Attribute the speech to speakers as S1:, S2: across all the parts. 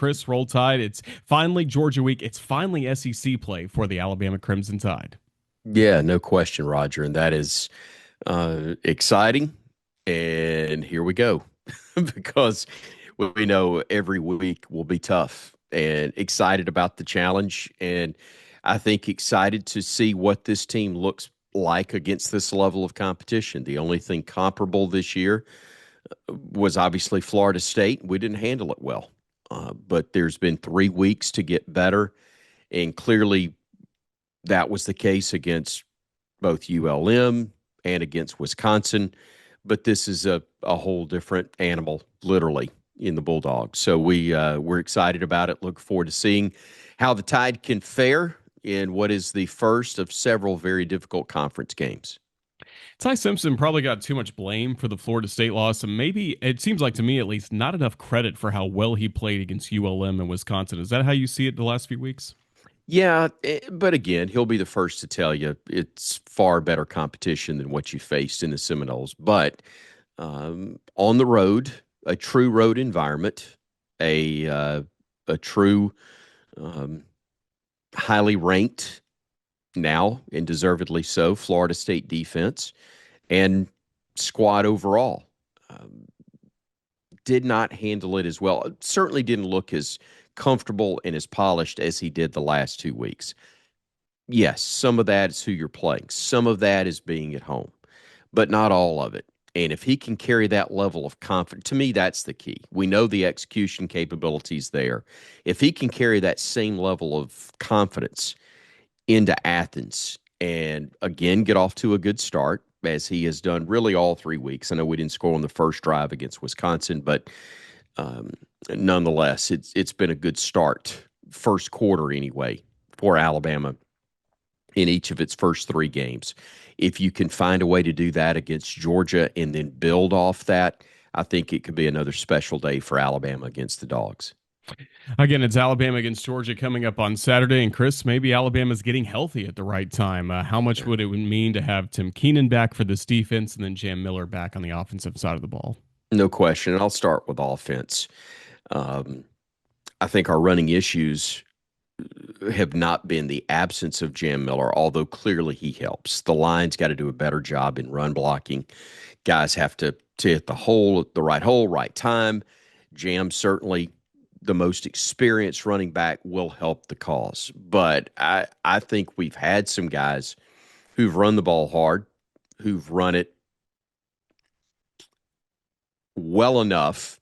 S1: Chris, roll tide. It's finally Georgia week. It's finally SEC play for the Alabama Crimson Tide.
S2: Yeah, no question, Roger. And that is exciting. And here we go because we know every week will be tough and excited about the challenge. And I think excited to see what this team looks like against this level of competition. The only thing comparable this year was obviously Florida State. We didn't handle it well. But there's been 3 weeks to get better. And clearly, that was the case against both ULM and against Wisconsin. But this is a whole different animal, literally, in the Bulldogs. So we're excited about it. Look forward to seeing how the Tide can fare in what is the first of several very difficult conference games.
S1: Ty Simpson probably got too much blame for the Florida State loss, and maybe it seems like to me at least not enough credit for how well he played against ULM and Wisconsin. Is that how you see it the last few weeks?
S2: Yeah, but again, he'll be the first to tell you it's far better competition than what you faced in the Seminoles. But on the road, a true road environment, a true um, highly ranked now and deservedly so Florida State defense and squad overall um, did not handle it as well. Certainly didn't look as comfortable and as polished as he did the last 2 weeks. Yes, some of that is who you're playing. Some of that is being at home, but not all of it. And if he can carry that level of confidence, to me, that's the key. We know the execution capabilities there. If he can carry that same level of confidence into Athens and again get off to a good start, as he has done really all 3 weeks. I know we didn't score on the first drive against Wisconsin, but um, nonetheless, it's been a good start, first quarter anyway, for Alabama in each of its first 3 games. If you can find a way to do that against Georgia and then build off that, I think it could be another special day for Alabama against the Dogs.
S1: Again, it's Alabama against Georgia coming up on Saturday. And Chris, maybe Alabama's getting healthy at the right time. How much would it mean to have Tim Keenan back for this defense and then Jam Miller back on the offensive side of the ball?
S2: No question. And I'll start with offense. Um, I think our running issues have not been the absence of Jam Miller, although clearly he helps. The line's got to do a better job in run blocking. Guys have to hit the right hole, right time. Jam certainly the most experienced running back will help the cause. But I think we've had some guys who've run the ball hard, who've run it well enough,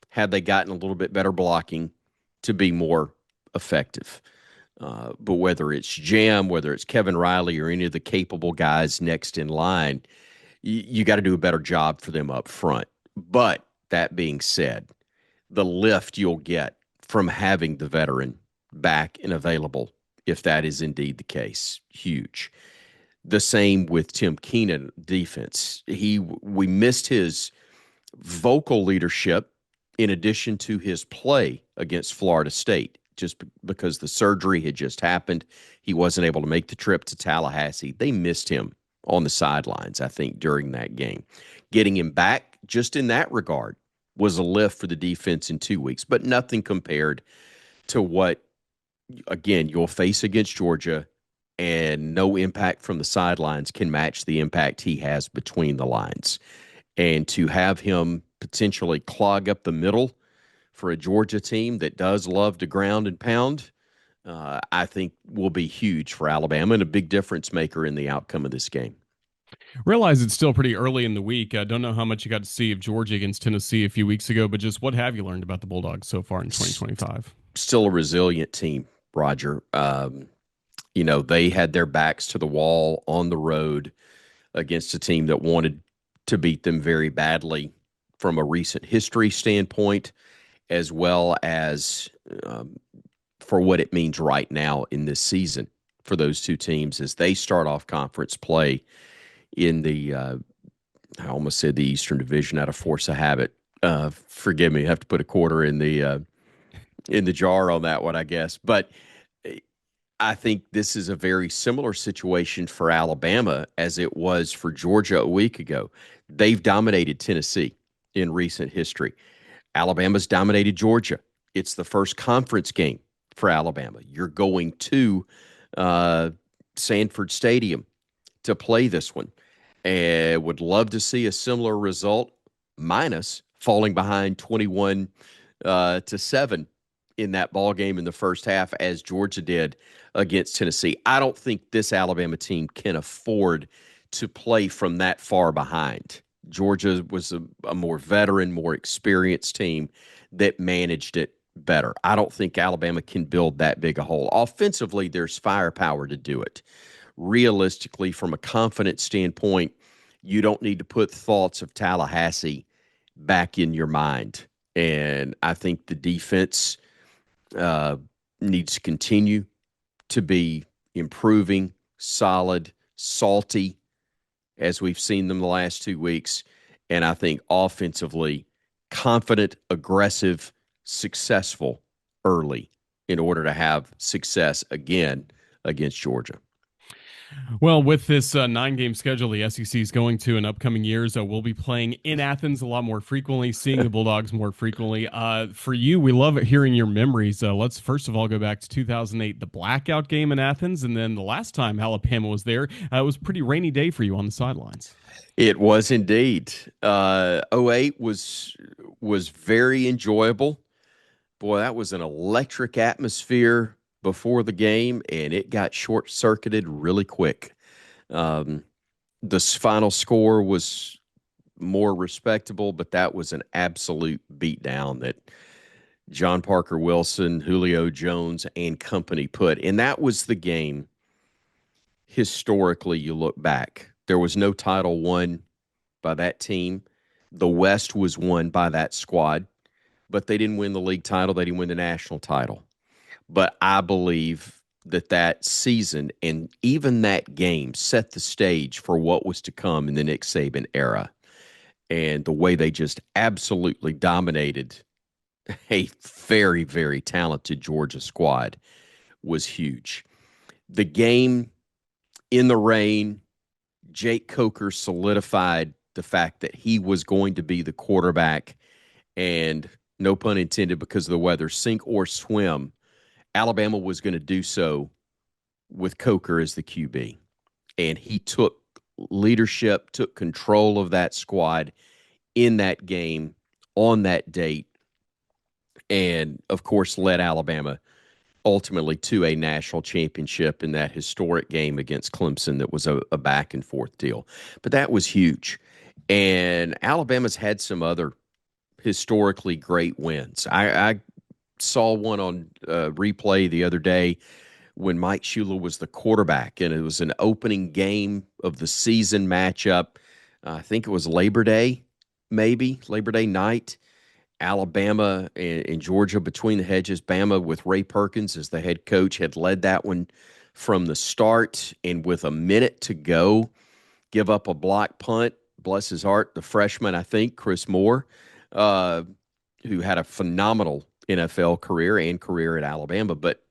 S2: had they gotten a little bit better blocking to be more effective. But whether it's Jam, whether it's Kevin Riley, or any of the capable guys next in line, you got to do a better job for them up front. But that being said, the lift you'll get from having the veteran back and available, if that is indeed the case, huge. The same with Tim Keenan defense. We missed his vocal leadership in addition to his play against Florida State, just because the surgery had just happened. He wasn't able to make the trip to Tallahassee. They missed him on the sidelines, I think, during that game. Getting him back just in that regard was a lift for the defense in 2 weeks, but nothing compared to what, again, you'll face against Georgia, and no impact from the sidelines can match the impact he has between the lines. And to have him potentially clog up the middle for a Georgia team that does love to ground and pound, I think will be huge for Alabama and a big difference maker in the outcome of this game.
S1: Realize it's still pretty early in the week. I don't know how much you got to see of Georgia against Tennessee a few weeks ago, but just what have you learned about the Bulldogs so far in 2025?
S2: Still a resilient team, Roger. They had their backs to the wall on the road against a team that wanted to beat them very badly from a recent history standpoint, as well as for what it means right now in this season for those two teams as they start off conference play in the I almost said the Eastern Division out of force of habit. Forgive me, I have to put a quarter in the jar on that one, I guess. But I think this is a very similar situation for Alabama as it was for Georgia a week ago. They've dominated Tennessee in recent history. Alabama's dominated Georgia It's the first conference game for Alabama. You're going to uh, Sanford Stadium to play this one. And would love to see a similar result, minus falling behind 21 to 7 in that ball game in the first half, as Georgia did against Tennessee. I don't think this Alabama team can afford to play from that far behind. Georgia was a more veteran, more experienced team that managed it better. I don't think Alabama can build that big a hole. Offensively, there's firepower to do it. Realistically, from a confidence standpoint, you don't need to put thoughts of Tallahassee back in your mind. And I think the defense uh, needs to continue to be improving, solid, salty, as we've seen them the last 2 weeks. And I think offensively, confident, aggressive, successful early in order to have success again against Georgia.
S1: Well, with this 9 game schedule the SEC is going to in upcoming years, we'll be playing in Athens a lot more frequently, seeing the Bulldogs more frequently. For you, we love hearing your memories. Let's first of all go back to 2008, the blackout game in Athens, and then the last time Alabama was there, it was a pretty rainy day for you on the sidelines.
S2: It was indeed. '08 was very enjoyable. Boy, that was an electric atmosphere before the game, and it got short circuited really quick. Um, the final score was more respectable, but that was an absolute beatdown that John Parker Wilson, Julio Jones, and company put. And that was the game. Historically, you look back, there was no title won by that team. The West was won by that squad, but they didn't win the league title. They didn't win the national title. But I believe that that season and even that game set the stage for what was to come in the Nick Saban era. And the way they just absolutely dominated a very, very talented Georgia squad was huge. The game in the rain, Jake Coker solidified the fact that he was going to be the quarterback, and no pun intended, because of the weather, sink or swim, Alabama was going to do so with Coker as the QB. And he took leadership, took control of that squad in that game on that date, and of course led Alabama ultimately to a national championship in that historic game against Clemson that was a back and forth deal. But that was huge. And Alabama's had some other historically great wins. I saw one on replay the other day when Mike Shula was the quarterback, and it was an opening game of the season matchup. I think it was Labor Day, maybe Labor Day night. Alabama and Georgia between the hedges. Bama with Ray Perkins as the head coach had led that one from the start, and with a minute to go, give up a block punt. Bless his heart, the freshman, I think, Chris Moore, uh, who had a phenomenal NFL career and career at Alabama, but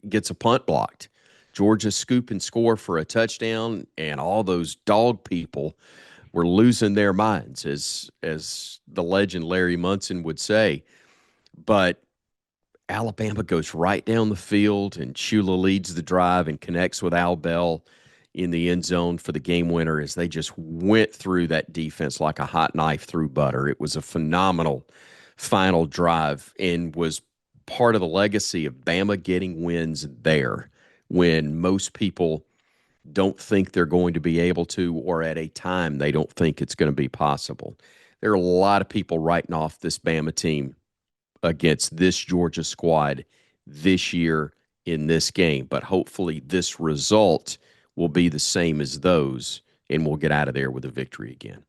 S2: gets a punt blocked. Georgia scoop and score for a touchdown, and all those dog people were losing their minds, as the legend Larry Munson would say. But Alabama goes right down the field, and Shula leads the drive and connects with Al Bell in the end zone for the game winner as they just went through that defense like a hot knife through butter. It was a phenomenal final drive and was part of the legacy of Bama getting wins there when most people don't think they're going to be able to, or at a time they don't think it's going to be possible. There are a lot of people writing off this Bama team against this Georgia squad this year in this game, but hopefully this result will be the same as those, and we'll get out of there with a victory again.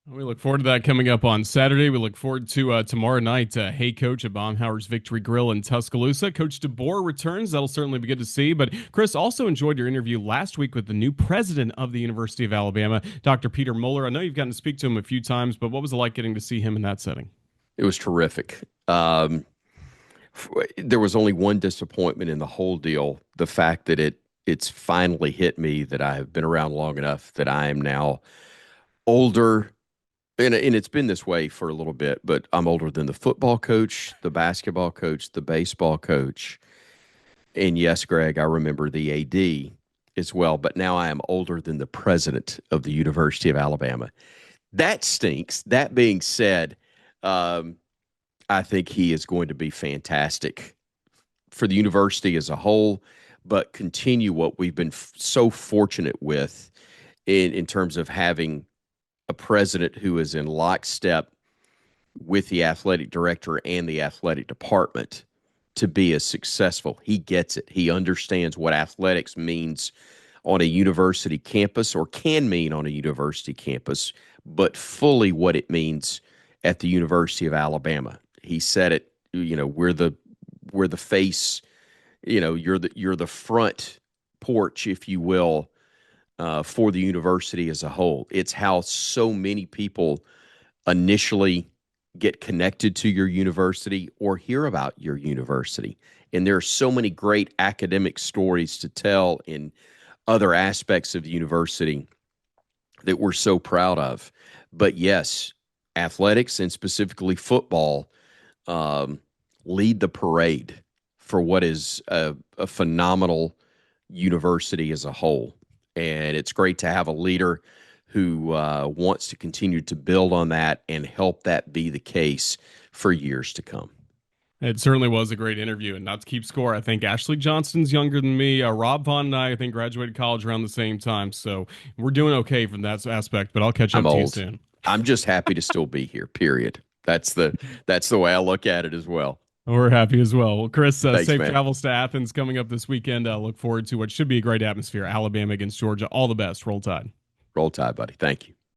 S1: We look forward to that coming up on Saturday. We look forward to tomorrow night. Hey, Coach at Baumhower's Victory Grill in Tuscaloosa. Coach DeBoer returns. That'll certainly be good to see. But Chris, also enjoyed your interview last week with the new president of the University of Alabama, Dr. Peter Mueller. I know you've gotten to speak to him a few times, but what was it like getting to see him in that setting?
S2: It was terrific. There was only one disappointment in the whole deal: the fact that it's finally hit me that I have been around long enough that I am now older And it's been this way for a little bit, but I'm older than the football coach, the basketball coach, the baseball coach. And yes, Greg, I remember the AD as well, but now I am older than the president of the University of Alabama. That stinks. That being said, um, I think he is going to be fantastic for the university as a whole, but continue what we've been so fortunate with in terms of having a president who is in lockstep with the athletic director and the athletic department to be as successful. He gets it. He understands what athletics means on a university campus or can mean on a university campus, but fully what it means at the University of Alabama. He said it, we're the face, you're the front porch, if you will, for the university as a whole. It's how so many people initially get connected to your university or hear about your university. And there are so many great academic stories to tell in other aspects of the university that we're so proud of. But yes, athletics and specifically football um, lead the parade for what is a phenomenal university as a whole. And it's great to have a leader who wants to continue to build on that and help that be the case for years to come.
S1: It certainly was a great interview, and not to keep score, I think Ashley Johnston's younger than me. Rob Vaughn and I think, graduated college around the same time, so we're doing okay from that aspect. But I'll catch
S2: I'm
S1: up to you
S2: old.
S1: soon.
S2: I'm just happy to still be here. Period. That's the way I look at it as well.
S1: We're happy as well. Well, Chris,
S2: Thanks,
S1: safe
S2: man.
S1: travels to Athens coming up this weekend. Look forward to what should be a great atmosphere. Alabama against Georgia. All the best. Roll Tide.
S2: Roll Tide, buddy. Thank you.